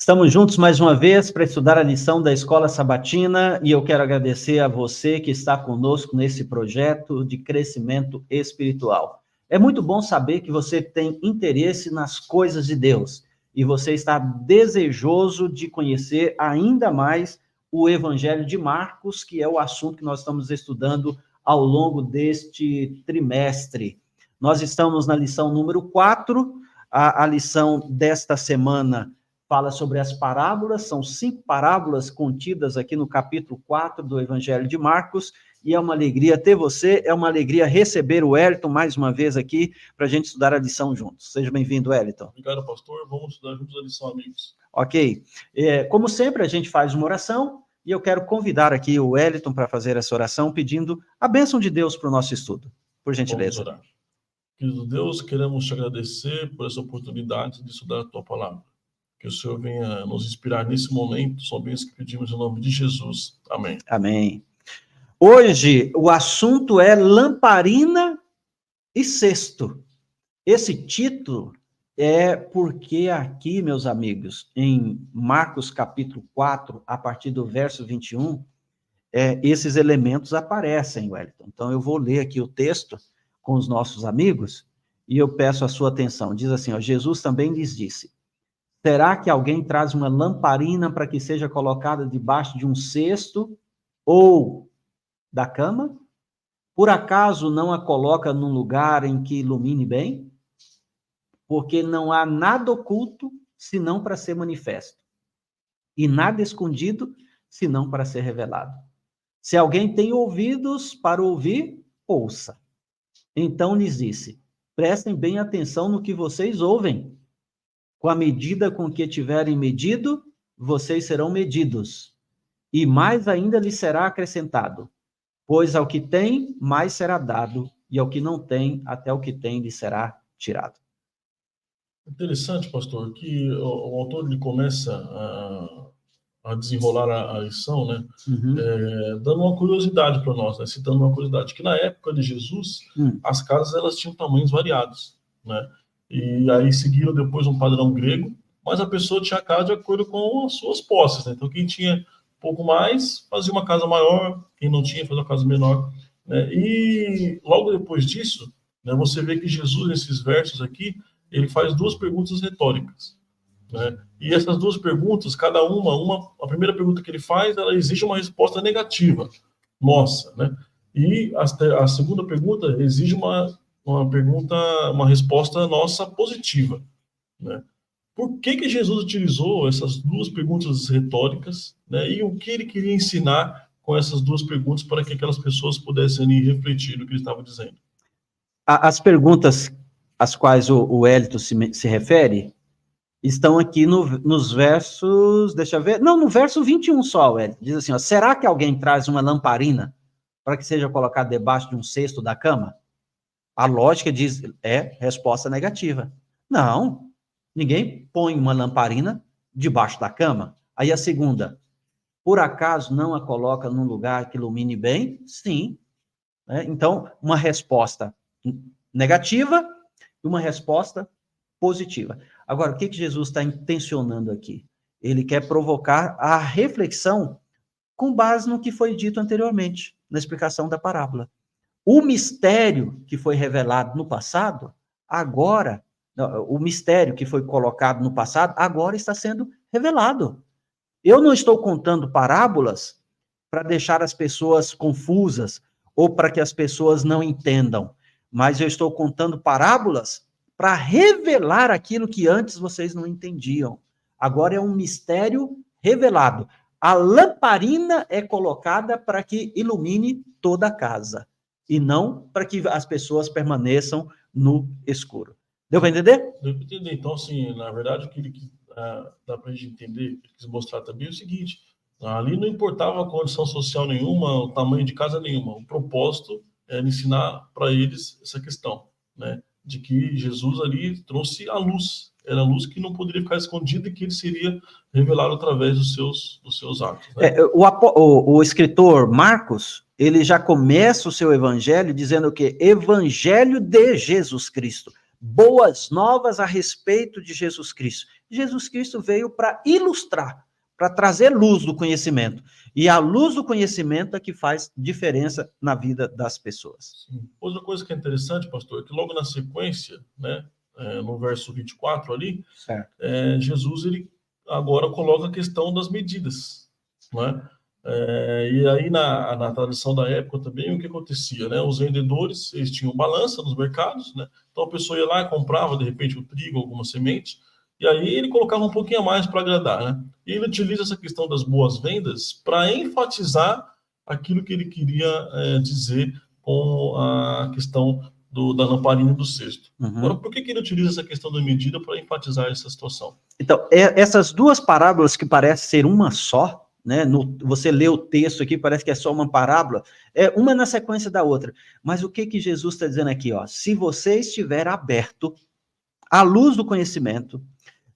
Estamos juntos mais uma vez para estudar a lição da Escola Sabatina e eu quero agradecer a você que está conosco nesse projeto de crescimento espiritual. É muito bom saber que você tem interesse nas coisas de Deus e você está desejoso de conhecer ainda mais o Evangelho de Marcos, que é o assunto que nós estamos estudando ao longo deste trimestre. Nós estamos na lição número 4, a lição desta semana fala sobre as parábolas, são 5 parábolas contidas aqui no capítulo 4 do Evangelho de Marcos, e é uma alegria ter você, é uma alegria receber o Wellington mais uma vez aqui, para a gente estudar a lição juntos. Seja bem-vindo, Wellington. Obrigado, pastor. Vamos estudar juntos a lição, amigos. Ok. Como sempre, a gente faz uma oração, e eu quero convidar aqui o Wellington para fazer essa oração, pedindo a bênção de Deus para o nosso estudo. Por gentileza. Vamos orar. Querido Deus, queremos te agradecer por essa oportunidade de estudar a tua palavra. Que o Senhor venha nos inspirar nesse momento, só bem que pedimos em nome de Jesus. Amém. Amém. Hoje, o assunto é lamparina e cesto. Esse título é porque aqui, meus amigos, em Marcos capítulo 4, a partir do verso 21, esses elementos aparecem, Wellington. Então, eu vou ler aqui o texto com os nossos amigos e eu peço a sua atenção. Diz assim, ó, Jesus também lhes disse: será que alguém traz uma lamparina para que seja colocada debaixo de um cesto ou da cama? Por acaso não a coloca num lugar em que ilumine bem? Porque não há nada oculto senão para ser manifesto, e nada escondido senão para ser revelado. Se alguém tem ouvidos para ouvir, ouça. Então lhes disse: prestem bem atenção no que vocês ouvem. Com a medida com que tiverem medido, vocês serão medidos, e mais ainda lhes será acrescentado. Pois ao que tem, mais será dado, e ao que não tem, até o que tem lhe será tirado. Interessante, pastor, que o autor ele começa a desenrolar a lição, né? Dando uma curiosidade para nós, né? Citando uma curiosidade, que na época de Jesus, as casas elas tinham tamanhos variados, né? E aí seguiram depois um padrão grego, mas a pessoa tinha a casa de acordo com as suas posses, né? Então quem tinha um pouco mais, fazia uma casa maior, quem não tinha, fazia uma casa menor, né? E logo depois disso, né, você vê que Jesus, nesses versos aqui, ele faz 2 perguntas retóricas, né? E essas 2 perguntas, cada a primeira pergunta que ele faz, ela exige uma resposta negativa, nossa, né? E a segunda pergunta exige uma resposta nossa positiva, né? Por que Jesus utilizou essas 2 perguntas retóricas, né? E o que ele queria ensinar com essas 2 perguntas para que aquelas pessoas pudessem refletir no que ele estava dizendo? As perguntas às quais o Wellington se refere estão aqui nos versos, deixa eu ver, não, no verso 21 só, Wellington, diz assim, ó, será que alguém traz uma lamparina para que seja colocada debaixo de um cesto da cama? A lógica diz, resposta negativa. Não, ninguém põe uma lamparina debaixo da cama. Aí a segunda, por acaso não a coloca num lugar que ilumine bem? Sim. Então, uma resposta negativa e uma resposta positiva. Agora, o que Jesus está intencionando aqui? Ele quer provocar a reflexão com base no que foi dito anteriormente, na explicação da parábola. O mistério que foi revelado no passado, agora, o mistério que foi colocado no passado, agora está sendo revelado. Eu não estou contando parábolas para deixar as pessoas confusas ou para que as pessoas não entendam, mas eu estou contando parábolas para revelar aquilo que antes vocês não entendiam. Agora é um mistério revelado. A lamparina é colocada para que ilumine toda a casa, e não para que as pessoas permaneçam no escuro. Deu para entender? Deu para entender. Então, assim, na verdade, o que ele dá para a gente entender, ele quis mostrar também o seguinte: ali não importava a condição social nenhuma, o tamanho de casa nenhuma. O propósito era ensinar para eles essa questão, né? De que Jesus ali trouxe a luz. Era a luz que não poderia ficar escondida e que ele seria revelado através dos seus atos. Né? O escritor Marcos, ele já começa o seu evangelho dizendo o quê? Evangelho de Jesus Cristo. Boas novas a respeito de Jesus Cristo. Jesus Cristo veio para ilustrar, para trazer luz do conhecimento. E a luz do conhecimento é que faz diferença na vida das pessoas. Sim. Outra coisa que é interessante, pastor, é que logo na sequência, né, no verso 24 ali, Jesus ele agora coloca a questão das medidas, né? E aí na tradição da época também o que acontecia, né? Os vendedores eles tinham balança nos mercados, né? Então a pessoa ia lá e comprava de repente o trigo, alguma semente, e aí ele colocava um pouquinho a mais para agradar, né? E ele utiliza essa questão das boas vendas para enfatizar aquilo que ele queria dizer com a questão da lamparina e do cesto. Agora, por que ele utiliza essa questão da medida para enfatizar essa situação? Então, essas duas parábolas que parecem ser uma só, né? Você lê o texto aqui, parece que é só uma parábola, uma na sequência da outra. Mas o que Jesus está dizendo aqui? Ó? Se você estiver aberto à luz do conhecimento,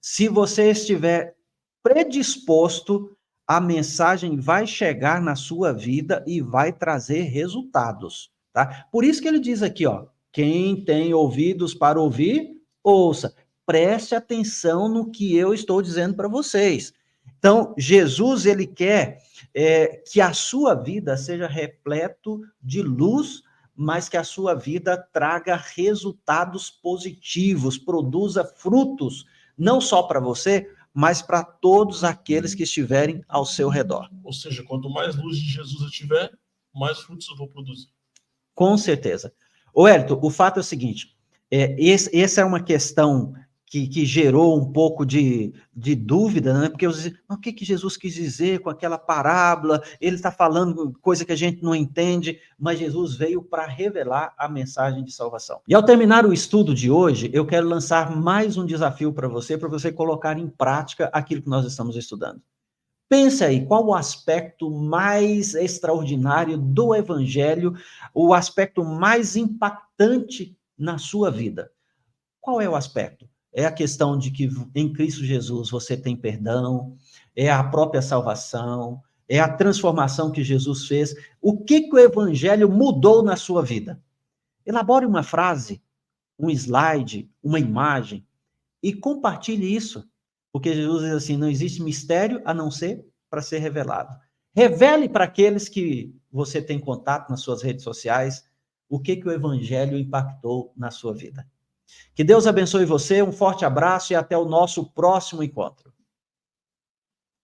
se você estiver predisposto, a mensagem vai chegar na sua vida e vai trazer resultados, tá? Por isso que ele diz aqui, ó, quem tem ouvidos para ouvir, ouça. Preste atenção no que eu estou dizendo para vocês. Então, Jesus, ele quer que a sua vida seja repleto de luz, mas que a sua vida traga resultados positivos, produza frutos, não só para você, mas para todos aqueles que estiverem ao seu redor. Ou seja, quanto mais luz de Jesus eu tiver, mais frutos eu vou produzir. Com certeza. Ô, Hélito, o fato é o seguinte, essa é uma questão que gerou um pouco de dúvida, né? Porque o que Jesus quis dizer com aquela parábola? Ele está falando coisa que a gente não entende, mas Jesus veio para revelar a mensagem de salvação. E ao terminar o estudo de hoje, eu quero lançar mais um desafio para você colocar em prática aquilo que nós estamos estudando. Pense aí, qual o aspecto mais extraordinário do Evangelho, o aspecto mais impactante na sua vida? Qual é o aspecto? É a questão de que em Cristo Jesus você tem perdão, é a própria salvação, é a transformação que Jesus fez. O que o Evangelho mudou na sua vida? Elabore uma frase, um slide, uma imagem e compartilhe isso. Porque Jesus diz assim, não existe mistério a não ser para ser revelado. Revele para aqueles que você tem contato nas suas redes sociais o que o Evangelho impactou na sua vida. Que Deus abençoe você, um forte abraço e até o nosso próximo encontro.